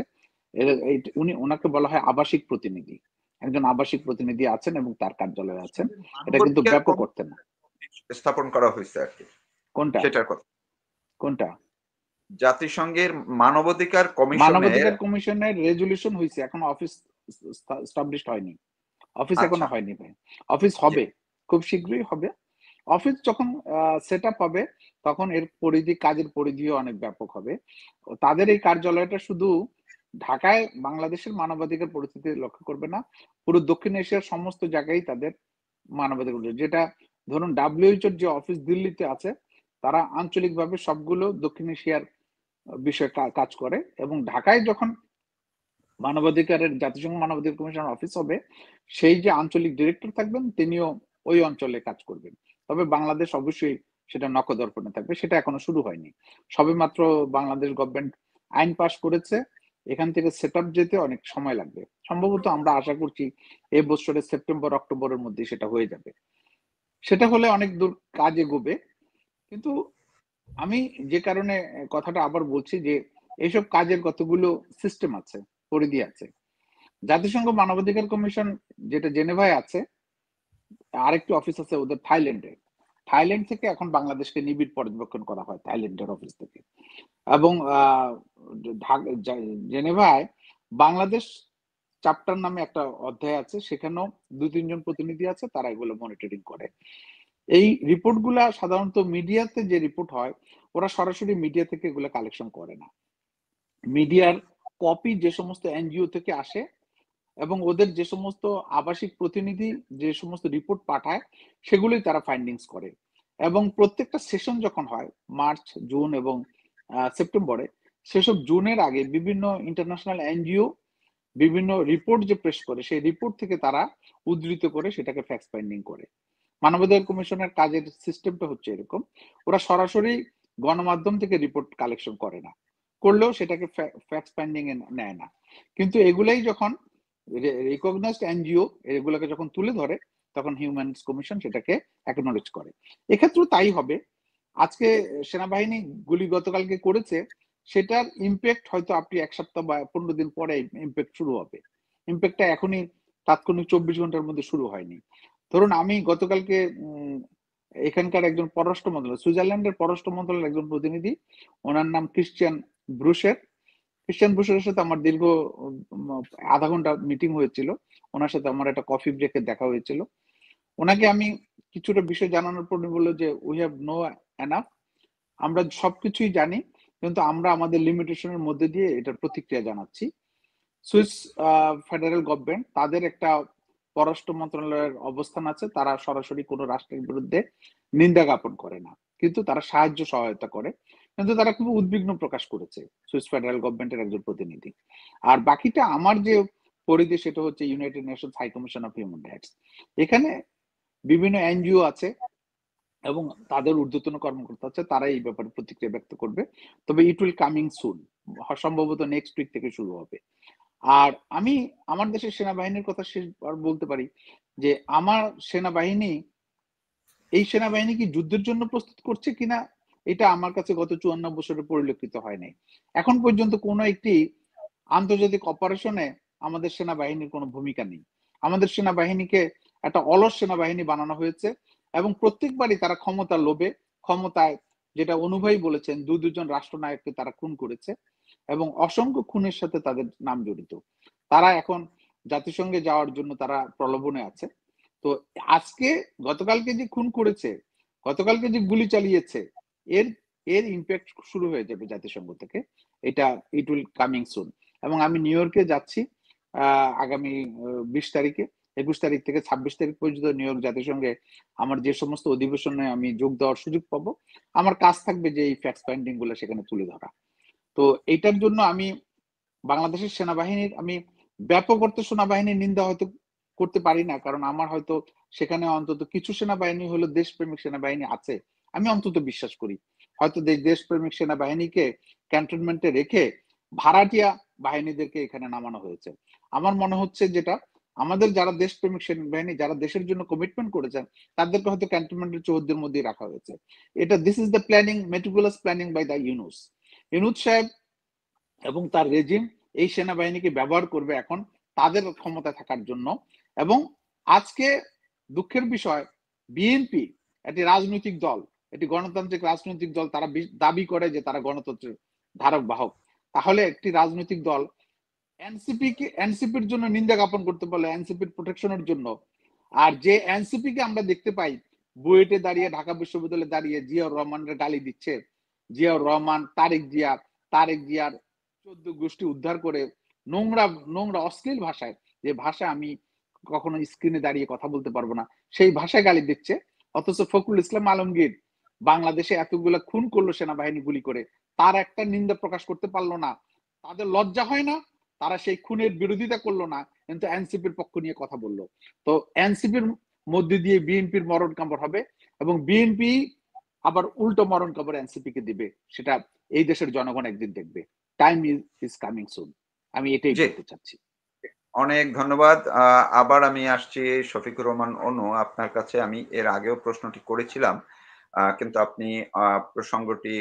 ওনাকে বলা হয় আবাসিক প্রতিনিধি। একজন আবাসিক প্রতিনিধি আছেন এবং তার কার্যালয় আছেন, এটা কিন্তু ব্যাপক করতে না স্থাপন করা হয়েছে আর কি। কোনটা সেটার কথা কোনটা জাতিসংঘের মানবাধিকার কমিশনের রেজুলেশন হয়েছে, এখন অফিস এস্টাবলিশড হয়নি, অফিস এখনো হয়নি ভাই। অফিস হবে, খুব শীঘ্রই হবে। অফিস যখন সেট আপ হবে তখন এর পরিধি, কাজের পরিধিও অনেক ব্যাপক হবে। তাদের এই কার্যালয়টা শুধু ঢাকায় বাংলাদেশের মানবাধিকার পরিস্থিতি লক্ষ্য করবে না, পুরো দক্ষিণ এশিয়ার সমস্ত জায়গায় তাদের মানবাধিকার, যেটা ধরুন ডাব্লিউএইচওর যে অফিস দিল্লিতে আছে, তারা আঞ্চলিকভাবে সবগুলো দক্ষিণ এশিয়ার বিষয়ে কাজ করে, এবং ঢাকায় যখন মানবাধিকারের জাতিসংঘ মানবাধিকার কমিশনের অফিস হবে, সেই যে আঞ্চলিক ডিরেক্টর থাকবেন তিনিও ওই অঞ্চলে কাজ করবেন। তবে বাংলাদেশ অবশ্যই সেটা নখদর্পণে থাকবে, সেটা এখনো শুরু হয়নি। সবেমাত্র বাংলাদেশ গভর্নমেন্ট আইন পাশ করেছে, এখান থেকে সেট আপ যেতে অনেক সময় লাগবে। সম্ভবত আমরা আশা করছি এই বছরের সেপ্টেম্বর অক্টোবরের মধ্যে সেটা হয়ে যাবে। সেটা হলে অনেক দূর কাজ এগোবে। কিন্তু আমি যে কারণে কথাটা আবার বলছি যে এইসব কাজের কতগুলো সিস্টেম আছে, পরিধি আছে। জাতিসংঘ মানবাধিকার কমিশন যেটা জেনেভায় আছে, আরেকটি অফিস আছে ওদের থাইল্যান্ডে। থাইল্যান্ড থেকে এখন বাংলাদেশকে নিবিড় পর্যবেক্ষণ করা হয় থাইল্যান্ডের অফিস থেকে। এবং জেনেভায় বাংলাদেশ চ্যাপ্টার নামে একটা অধ্যায় আছে, সেখানেও 2-3 জন প্রতিনিধি আছে, তারা এগুলো মনিটরিং করে। এই রিপোর্ট গুলা সাধারণত মিডিয়াতে যে রিপোর্ট হয়, ওরা সরাসরি মিডিয়া থেকে এগুলো কালেকশন করে না। মিডিয়ার কপি যে সমস্ত এনজিও থেকে আসে এবং ওদের যে সমস্ত আবাসিক প্রতিনিধি যে সমস্ত রিপোর্ট পাঠায়, সেগুলোই তারা ফাইন্ডিংস করে। এবং প্রত্যেকটা সেশন যখন হয় মার্চ, জুন এবং সেপ্টেম্বরে, সেসব জুনের আগে বিভিন্ন ইন্টারন্যাশনাল এনজিও বিভিন্ন রিপোর্ট যে প্রেস করে, সেই রিপোর্ট থেকে তারা উদ্ধৃত করে সেটাকে ফ্যাক্ট ফাইন্ডিং করে। মানবাধিকার কমিশনের কাজের সিস্টেমটা হচ্ছে এরকম, ওরা সরাসরি গণমাধ্যম থেকে রিপোর্ট কালেকশন করে না, করলেও সেটাকে ফ্যাক্ট ফাইন্ডিং এ নেয় না। কিন্তু এগুলাই যখন রিকগনাইজড এনজিও এগুলোকে যখন তুলে ধরে, তখন হিউম্যান রাইটস কমিশন সেটাকে অ্যাকনলেজ করে। এক্ষেত্রেও তাই হবে। আজকে সেনাবাহিনী গুলি গতকালকে করেছে, সেটার ইম্প্যাক্ট হয়তো আপনি 1 সপ্তাহ বা 15 দিন পরে ইম্প্যাক্ট শুরু হবে। ইম্প্যাক্টটা এখনই তাৎক্ষণিক 24 ঘন্টার মধ্যে শুরু হয়নি। ধরুন আমি গতকালকে এখানকার একজন পররাষ্ট্র মন্ত্রণালয়, সুইজারল্যান্ডের পররাষ্ট্র মন্ত্রণালয়ের একজন প্রতিনিধি, ওনার নাম ক্রিশ্চিয়ান ব্রুশের সাথে আমার দীর্ঘ আধা ঘন্টা মিটিং হয়েছিল। ওনার সাথে আমার একটা কফি ব্রেকে দেখা হয়েছিল। ওনাকে আমি কিছুটা বিষয় জানানোর পর বললো যে উই হ্যাভ নো এনাফ, আমরা সবকিছুই জানি, কিন্তু আমরা আমাদের লিমিটেশনের মধ্যে দিয়ে এটার প্রতিক্রিয়া জানাচ্ছি। সুইস ফেডারেল গভর্নমেন্ট, তাদের একটা পররাষ্ট্র মন্ত্রণালয়ের অবস্থান আছে, তারা সরাসরি কোনো রাষ্ট্রের বিরুদ্ধে নিন্দা জ্ঞাপন করে না, কিন্তু তারা সাহায্য সহায়তা করে। কিন্তু তারা খুব উদ্বিগ্ন প্রকাশ করেছে সুইস ফেডারেল গভর্নমেন্টের একজন প্রতিনিধি। আর বাকিটা আমার যে পরিধি, সেটা হচ্ছে United Nations High commission of human Rights. এখানে বিভিন্ন এনজিও আছে এবং তাদের ঊর্ধ্বতন কর্মকর্তা আছে, তারা এই ব্যাপারে প্রতিক্রিয়া ব্যক্ত করবে। তবে ইট উইল কামিং সুন, সম্ভবত নেক্সট উইক থেকে শুরু হবে। আর আমি আমার দেশের সেনাবাহিনীর কথা শেষবার বলতে পারি যে আমার সেনাবাহিনী, এই সেনাবাহিনী কি যুদ্ধের জন্য প্রস্তুত করছে কিনা, এটা আমার কাছে গত 54 বছরে পরিলক্ষিত হয় নাই। এখন পর্যন্ত কোনো একটি আন্তর্জাতিক অপারেশনে আমাদের সেনাবাহিনীর কোনো ভূমিকা নেই। আমাদের সেনাবাহিনীকে একটা অলস সেনাবাহিনী বানানো হয়েছে, এবং প্রত্যেকবারই তারা ক্ষমতার লোভে, ক্ষমতায়, যেটা অনুভাই বলেছেন, দুজন রাষ্ট্রনায়ককে তারা খুন করেছে এবং অসংখ্য খুনের সাথে তাদের নাম জড়িত। তারা এখন জাতিসংঘে যাওয়ার জন্য তারা প্রলোভনে আছে। তো আজকে গতকালকে যে খুন করেছে, গতকালকে যে গুলি চালিয়েছে, এর ইম্প্যাক্ট শুরু হয়ে যাবে জাতিসংঘ থেকে। এটা ইট উইল কামিং সুন। এবং আমি নিউ ইয়র্কে যাচ্ছি আগামী 20 তারিখে, 21 তারিখ থেকে 26 তারিখ পর্যন্ত নিউ ইয়র্ক জাতিসংঘে আমার যে সমস্ত অধিবেশনে আমি যোগ দেওয়ার সুযোগ পাবো, আমার কাজ থাকবে যে এই ফ্যাক্ট ফাইন্ডিং গুলো সেখানে তুলে ধরা। তো এইটার জন্য আমি বাংলাদেশের সেনাবাহিনীর, আমি ব্যাপক অর্থে সেনাবাহিনীর নিন্দা হয়তো করতে পারি না, কারণ আমার হয়তো সেখানে অন্তত কিছু সেনাবাহিনী হলো দেশপ্রেমিক সেনাবাহিনী আছে, আমি অন্তত বিশ্বাস করি। হয়তো দেশপ্রেমিক সেনাবাহিনীকে ক্যান্টনমেন্টে রেখে ভাড়াটিয়া বাহিনীদেরকে এখানে নামানো হয়েছে। আমার মনে হচ্ছে যেটা, আমাদের যারা দেশপ্রেমিক সেনাবাহিনী, যারা দেশের জন্য কমিটমেন্ট করেছেন, তাদেরকে হয়তো ক্যান্টনমেন্টের চৌহদ্দির মধ্যেই রাখা হয়েছে। এটা this is the planning, meticulous planning by the Yunus Saheb এবং তার রেজিম এই সেনাবাহিনীকে ব্যবহার করবে এখন তাদের ক্ষমতায় থাকার জন্য। এবং আজকে দুঃখের বিষয়, বিএনপি একটি রাজনৈতিক দল, একটি গণতান্ত্রিক রাজনৈতিক দল, তারা দাবি করে যে তারা গণতন্ত্রের ধারক বাহক, তাহলে একটি রাজনৈতিক দল এনসিপির জন্য নিন্দা জ্ঞাপন করতে পারলো, এনসিপির প্রোটেকশনের জন্য। আর যে এনসিপি কে আমরা দেখতে পাই বুয়েটে দাঁড়িয়ে, ঢাকা বিশ্ববিদ্যালয়ে দাঁড়িয়ে জিয়াউর রহমানের গালি দিচ্ছে, জিয়াউর রহমান, তারেক জিয়ার 14 গোষ্ঠী উদ্ধার করে নোংরা নোংরা অশ্লীল ভাষায়, যে ভাষা আমি কখনো স্ক্রিনে দাঁড়িয়ে কথা বলতে পারবো না, সেই ভাষায় গালি দিচ্ছে। অথচ ফখরুল ইসলাম আলমগীর বাংলাদেশে এতগুলো খুন করলো সেনাবাহিনী গুলি করে, তার একটা নিন্দা প্রকাশ করতে পারলো না। তাদের লজ্জা হয় না? তারা সেই খুনের বিরোধিতা করলো না, কিন্তু এনসিপির পক্ষ নিয়ে কথা বললো। তো এনসিপির মধ্যে দিয়ে বিএনপির মরণ কামড় হবে, এবং বিএনপি আবার উল্টো মরণ কামড় এনসিপি কে দিবে, সেটা এই দেশের জনগণ একদিন দেখবে। টাইম ইজ কামিং সুন, আমি এটাই বলতে চাচ্ছি। অনেক ধন্যবাদ। আবার আমি আসছি শফিকুর রহমান অনু, আপনার কাছে আমি এর আগেও প্রশ্নটি করেছিলাম, কিন্তু আপনি প্রসঙ্গটি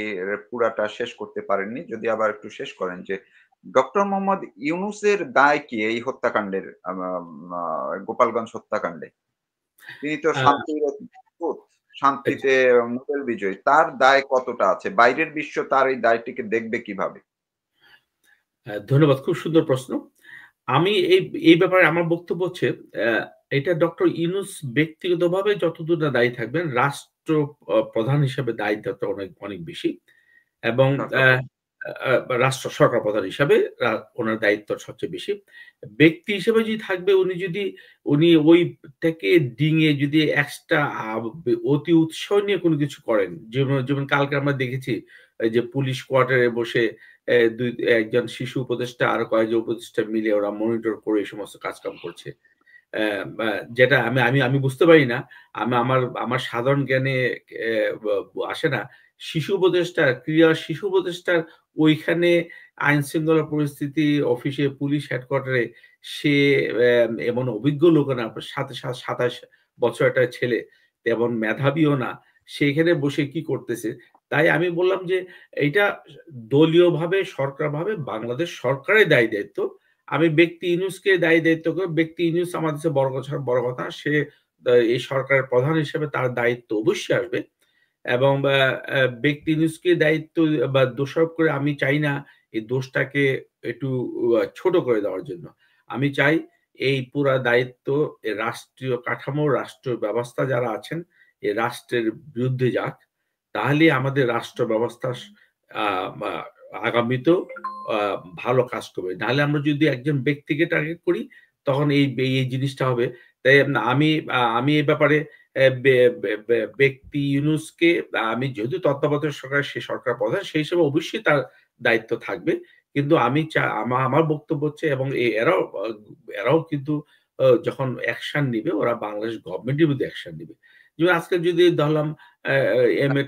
পুরাটা শেষ করতে পারেননি। যদি আবার একটু শেষ করেন যে ডক্টর মোহাম্মদ ইউনূসের দায় কি এই হত্যাকাণ্ডের, গোপালগঞ্জ হত্যাকাণ্ডে? তিনি তো শান্তিতে নোবেল বিজয়ী, তার দায় কতটা আছে? বাইরের বিশ্ব তার এই দায়টিকে দেখবে কিভাবে? ধন্যবাদ, খুব সুন্দর প্রশ্ন। আমি এই ব্যাপারে আমার বক্তব্য হচ্ছে, এটা ডক্টর ইউনূস ব্যক্তিগতভাবে যতদূর না দায়ী থাকবেন, রাষ্ট্র প্রধান হিসেবে দায়িত্বটা অনেক অনেক বেশি, এবং রাষ্ট্র সরকার প্রধান হিসাবে ওনার দায়িত্ব সবচেয়ে বেশি। ব্যক্তি হিসেবে যদি থাকবে, উনি ওই থেকে ডিঙে যদি এক্সট্রা অতি উৎসাহ নিয়ে কোনো কিছু করেন, যেমন কালকে আমরা দেখেছি যে পুলিশ কোয়ার্টারে বসে একজন শিশু উপদেষ্টা আর কয়েকজন উপদেষ্টা মিলে ওরা মনিটর করে এই সমস্ত কাজকাম করছে, যেটা আমি বুঝতে পারি না। আমার সাধারণ জ্ঞানে আসে না। শিশু উপদেষ্টার ওইখানে আইন শৃঙ্খলা পরিস্থিতি অফিসে, পুলিশ হেডকোয়ার্টারে সে এমন অভিজ্ঞ লোক না, 27 বছর একটা ছেলে, তেমন মেধাবীও না, সেখানে বসে কি করতেছে? তাই আমি বললাম যে এটা দলীয়ভাবে, সরকারভাবে বাংলাদেশ সরকারের দায়িত্ব। আমি ব্যক্তি ইউনূসকে দায়িত্ব করে, ব্যক্তি ইউনূস আমাদের কাছে বড় কথা, সে এই সরকারের প্রধান হিসেবে তার দায়িত্ব অবশ্যই আসবে, এবং ব্যক্তি ইউনূসকে দায়িত্ব বা দোষারোপ করে আমি চাই না এই দোষটাকে একটু ছোট করে দেওয়ার জন্য। আমি চাই এই পুরা দায়িত্ব রাষ্ট্রীয় কাঠামো, রাষ্ট্রীয় ব্যবস্থা যারা আছেন, এই রাষ্ট্রের বিরুদ্ধে যাক, তাহলে আমাদের রাষ্ট্র ব্যবস্থা আগামীতেও ভালো কাজ করবে। নাহলে আমরা যদি একজন ব্যক্তিকে টার্গেট করি, তখন এই জিনিসটা হবে। তাই আমি এই ব্যাপারে ব্যক্তি ইউনূসকে, আমি যেহেতু তত্ত্বাবধায়ক সরকার, সে সরকার প্রধান, সেই হিসেবে অবশ্যই তার দায়িত্ব থাকবে। কিন্তু আমি আমার বক্তব্য হচ্ছে, এবং এরাও কিন্তু যখন অ্যাকশন নিবে, ওরা বাংলাদেশ গভর্নমেন্টের বিরুদ্ধে অ্যাকশন নিবে। যেমন আজকে যদি ধরলাম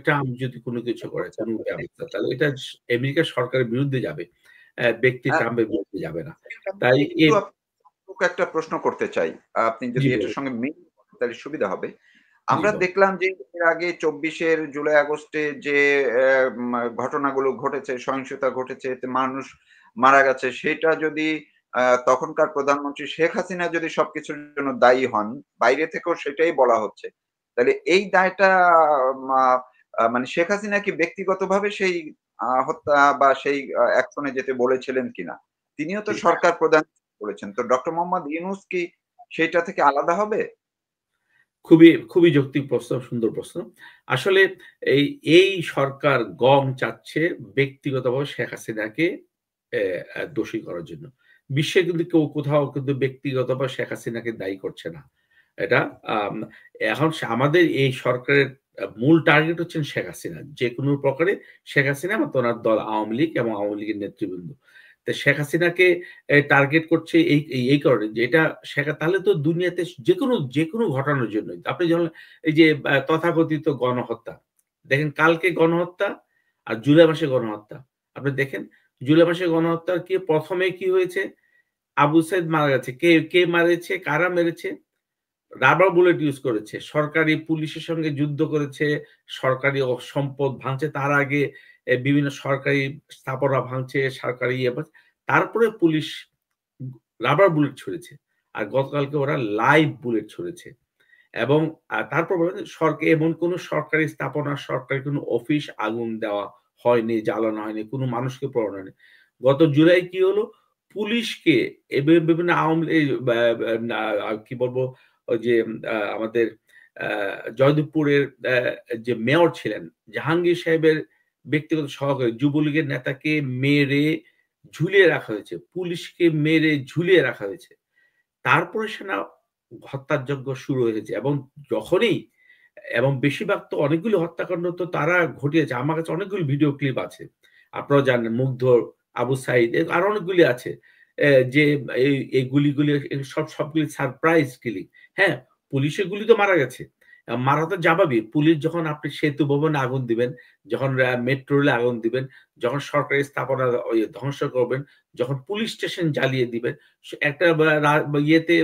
ট্রাম্প যদি কোনো কিছু করে, কোনো ব্যবস্থা, তাহলে এটা আমেরিকার সরকারের বিরুদ্ধে যাবে, ব্যক্তি ট্রাম্পের বিরুদ্ধে যাবে না। তাই একটা প্রশ্ন করতে চাই, আপনি যদি এটার সঙ্গে মিল তাহলে সুবিধা হবে। আমরা দেখলাম যে এর আগে 24 জুলাই আগস্টে যে ঘটনাগুলো ঘটেছে, সহিংসতা ঘটেছে, এতে মানুষ মারা গেছে, সেটা যদি তখনকার প্রধানমন্ত্রী শেখ হাসিনা যদি সবকিছুর জন্য দায়ী হন, বাইরে থেকেও সেটাই বলা হচ্ছে, তাহলে এই দায়টা মানে শেখ হাসিনা কি ব্যক্তিগতভাবে সেই হত্যা বা সেই অ্যাকশনে যেতে বলেছিলেন কিনা? তিনিও তো সরকার প্রধান বলেছেন, তো ডক্টর মোহাম্মদ ইউনূস কি সেইটা থেকে আলাদা হবে? খুবই যৌক্তিক প্রশ্ন, সুন্দর প্রশ্ন। আসলে এই সরকার গং চাচ্ছে ব্যক্তিগতভাবে শেখ হাসিনাকে দোষী করার জন্য। বিশ্বে কিন্তু কেউ কোথাও কিন্তু ব্যক্তিগতভাবে শেখ হাসিনাকে দায়ী করছে না। এটা এখন আমাদের এই সরকারের মূল টার্গেট হচ্ছেন শেখ হাসিনা। যেকোনো প্রকারে শেখ হাসিনা এবং ওনার দল আওয়ামী লীগ এবং আওয়ামী লীগের নেতৃবৃন্দ। তো শেখ হাসিনাকে টার্গেট করছে এই কারণে যে এটা তাহলে তো দুনিয়াতে যেকোনো ঘটানোর জন্য, আপনি যখন এই যে তথাকথিত গণহত্যা দেখেন, কালকে গণহত্যা আর জুলাই মাসে গণহত্যা, আপনি দেখেন জুলাই মাসে গণহত্যার কি প্রথমে কি হয়েছে? আবু সাইদ মারা গেছে। কে মারেছে? কারা মেরেছে? রাবার বুলেট ইউজ করেছে, সরকারি পুলিশের সঙ্গে যুদ্ধ করেছে, সরকারি সম্পদ ভাঙছে, তার আগে বিভিন্ন সরকারি স্থাপনা ভাঙছে, সরকারি তারপরে পুলিশ রাবার বুলেট ছুড়েছে, আর গতকালকে ওরা লাইভ বুলেট ছুড়েছে। এবং তারপর সরকার এমন কোন সরকারি স্থাপনা, সরকারি কোন অফিস আগুন দেওয়া হয়নি, জ্বালানো হয়নি, কোনো মানুষকে পড়ানো হয়নি। গত জুলাই কি হলো, পুলিশকে বিভিন্ন আওয়ামী কি বলবো, ওই যে আমাদের জয়দেবপুরের যে মেয়র ছিলেন জাহাঙ্গীর সাহেবের ব্যক্তিগত সহকারী যুবলীগের নেতাকে মেরে ঝুলিয়ে রাখা হয়েছে, পুলিশকে মেরে ঝুলিয়ে রাখা হয়েছে। তারপরে সেনা হত্যার যজ্ঞ শুরু হয়েছে এবং বেশিরভাগ তো অনেকগুলি হত্যাকাণ্ড তো তারা ঘটিয়েছে। আমার কাছে অনেকগুলি ভিডিও ক্লিপ আছে, আপনারা জানেন, মুগ্ধ, আবু সাইদ, আর অনেকগুলি আছে যে এই গুলিগুলি সবগুলি সারপ্রাইজ কিলিং। হ্যাঁ, পুলিশের গুলি তো মারা গেছে, মারা তো যাবাবি। পুলিশ যখন আপনি সেতু ভবনে আগুন দিবেন, যখন মেট্রো রেলে আগুন দিবেন, যখন সরকারি স্থাপনা ধ্বংস করবেন, যখন পুলিশ স্টেশন জ্বালিয়ে দিবেন, একটা ইয়েতে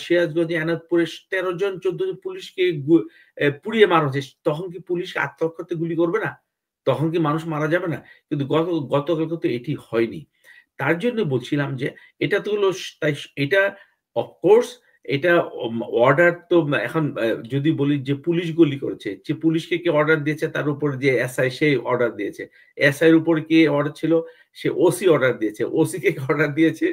সিরাজগঞ্জে এনাদপুরে 13 জন 14 জন পুলিশকে পুড়িয়ে মারা হচ্ছে, তখন কি পুলিশ আত্মরক্ষার্থে গুলি করবে না? তখন কি মানুষ মারা যাবে না? কিন্তু গতকালকে তো এটি হয়নি। তার জন্য বলছিলাম যে এটা তো হলো তাই, এটা অফকোর্স এটা অর্ডার তো এখন যদি বলি যে পুলিশ গুলি করেছে, যে পুলিশকে কে অর্ডার দিয়েছে, তার উপর যে এসআই সে অর্ডার দিয়েছে। এসআই এর উপর কে অর্ডার ছিল, সে ওসি অর্ডার দিয়েছে। ওসি কে অর্ডার দিয়েছে,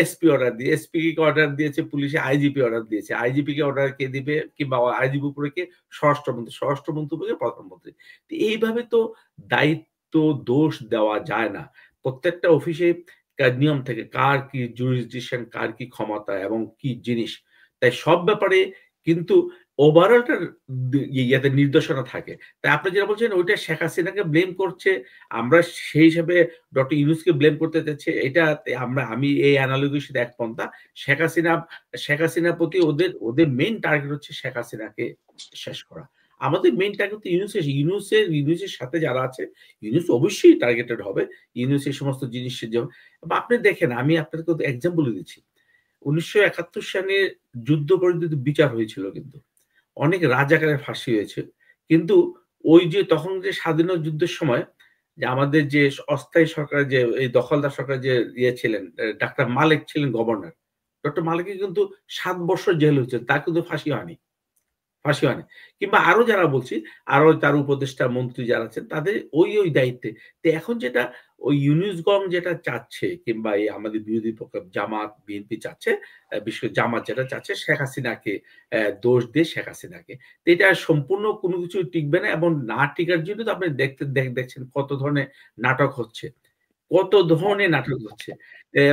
এসপি অর্ডার দিয়ে, এসপি কে অর্ডার দিয়েছে পুলিশে, আইজিপি অর্ডার দিয়েছে। আইজিপি কে অর্ডার কে দিবে, কিংবা আইজিপি উপরে কে, স্বরাষ্ট্রমন্ত্রী, স্বরাষ্ট্রমন্ত্রী উপরে প্রধানমন্ত্রী। এইভাবে তো দায়িত্ব দোষ দেওয়া যায় না। প্রত্যেকটা অফিসে নিয়ম থেকে কার কি জুরিসডিকশন, কার কি ক্ষমতা এবং কি জিনিস, তাই সব ব্যাপারে কিন্তু ওভারঅলটার ইয়াতে নির্দেশনা থাকে। তাই আপনি যেটা বলছেন ওইটা শেখ হাসিনাকে ব্লেম করছে, আমরা সেই হিসাবে ডক্টর ইউনূসকে ব্লেম করতে চাচ্ছি, এটা আমি এই অ্যানালজির সাথে একপন্থা। শেখ হাসিনার প্রতি ওদের মেইন টার্গেট হচ্ছে শেখ হাসিনাকে শেষ করা। আমাদের মেইন টার্গেট ইউনূসের সাথে যারা আছে, ইউনূস অবশ্যই টার্গেটেড হবে। ইউনূস এই সমস্ত জিনিসের জন্য। আপনি দেখেন, আমি আপনাকে এক্সাম্পল দিচ্ছি, 1971 সালে যুদ্ধ পরিস্থিতি বিচার হয়েছিল, কিন্তু অনেক রাজাকারের ফাঁসি হয়েছে। কিন্তু ওই যে তখন যে স্বাধীনতা যুদ্ধের সময় যে আমাদের যে অস্থায়ী সরকার, যে এই দখলদার সরকার যে ছিলেন, ডাক্তার মালিক ছিলেন গভর্নর, ডক্টর মালিকের কিন্তু 7 বছর জেল হয়েছে, তার কিন্তু ফাঁসি হয়নি। কিংবা আরো যারা বলছি, আরো তার উপদেষ্টা মন্ত্রী যারা আছেন, তাদের ওই দায়িত্বে। তো এখন যেটা ওই ইউনূসগণ যেটা চাচ্ছে, কিংবা এই আমাদের বিরোধী পক্ষ জামাত বিএনপি চাচ্ছে, বিশেষ করে জামাত যেটা চাচ্ছে, শেখ হাসিনাকে দোষ দিয়ে শেখ হাসিনাকে, তো এটা সম্পূর্ণ কোনো কিছু টিকবে না। এবং না টিকার জন্য তো আপনি দেখছেন কত ধরনের নাটক হচ্ছে, কত ধরনের নাটক হচ্ছে।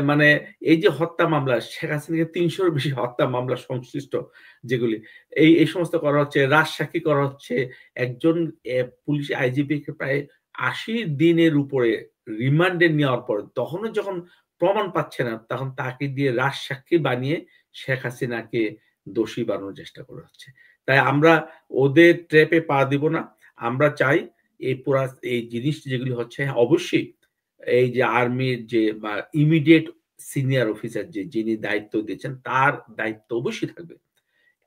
মানে এই যে হত্যা মামলা, শেখ হাসিনাকে ৩০০-র বেশি হত্যা মামলা সংশ্লিষ্ট যেগুলি, এই সমস্ত করা হচ্ছে, রাজসাক্ষী করা হচ্ছে। একজন পুলিশ আইজিপি কে প্রায় ৮০ দিনের উপরে রিমান্ডে নেওয়ার পর, তখনও যখন প্রমাণ পাচ্ছে না, তখন তাকে দিয়ে রাজসাক্ষী বানিয়ে শেখ হাসিনাকে দোষী বানানোর চেষ্টা করা হচ্ছে। তাই আমরা ওদের ট্র্যাপে পা দিব না। আমরা চাই এই জিনিস যেগুলি হচ্ছে, অবশ্যই এই যে আর্মির যে ইমিডিয়েট সিনিয়র অফিসার যিনি দায়িত্ব দিয়েছেন, তার দায়িত্ব অবশ্যই থাকবে।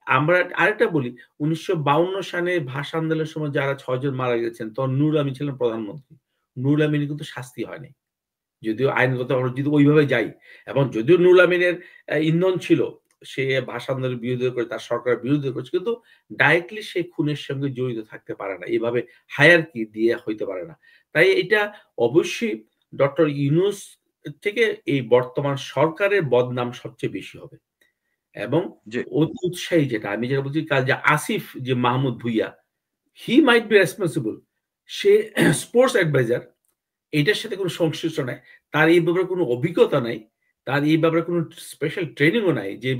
আমরা আরেকটা বলি, 1952 সালে ভাষা আন্দোলনের সময় যারা 6 জন মারা গেছেন, তখন নুরুল আমিন ছিলেন প্রধানমন্ত্রী। নুরুল আমিনের কিন্তু শাস্তি হয়নি, যদিও আইনগত যদি ওইভাবে যাই। এবং যদিও নুরুল আমিনের ইন্ধন ছিল, সে ভাষা আন্দোলনের বিরোধিতা করে, তার সরকারের বিরোধিতা করছে, কিন্তু ডাইরেক্টলি সেই খুনের সঙ্গে জড়িত থাকতে পারে না, এভাবে হায়ারকি দিয়ে হইতে পারে না। তাই এটা অবশ্যই ডক্টর ইউনূস থেকে এই বর্তমান সরকারের বদনাম সবচেয়ে বেশি হবে। এবং অতি উৎসাহী যেটা আমি যেটা বলছি, কাল যে আসিফ যে Mahmud Bhuiyan, he might be responsible, সে স্পোর্টস অ্যাডভাইজার, এটার সাথে কোনো সংশ্লিষ্ট নাই, তার এই ব্যাপারে কোনো অভিজ্ঞতা নাই, তার এই ব্যাপারে কোনো স্পেশাল ট্রেনিংও নাই যে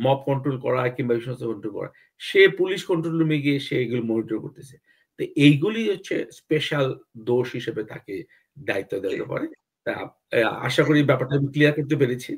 মব কন্ট্রোল করা কিংবা এই সমস্ত কন্ট্রোল করা। সে পুলিশ কন্ট্রোল রুমে গিয়ে সে এগুলো মনিটর করতেছে। তো এইগুলি হচ্ছে স্পেশাল দোষ হিসেবে তাকে দায়িত্ব দেওয়া পারে। আশা করি ব্যাপারটা আমি ক্লিয়ার করতে পেরেছি।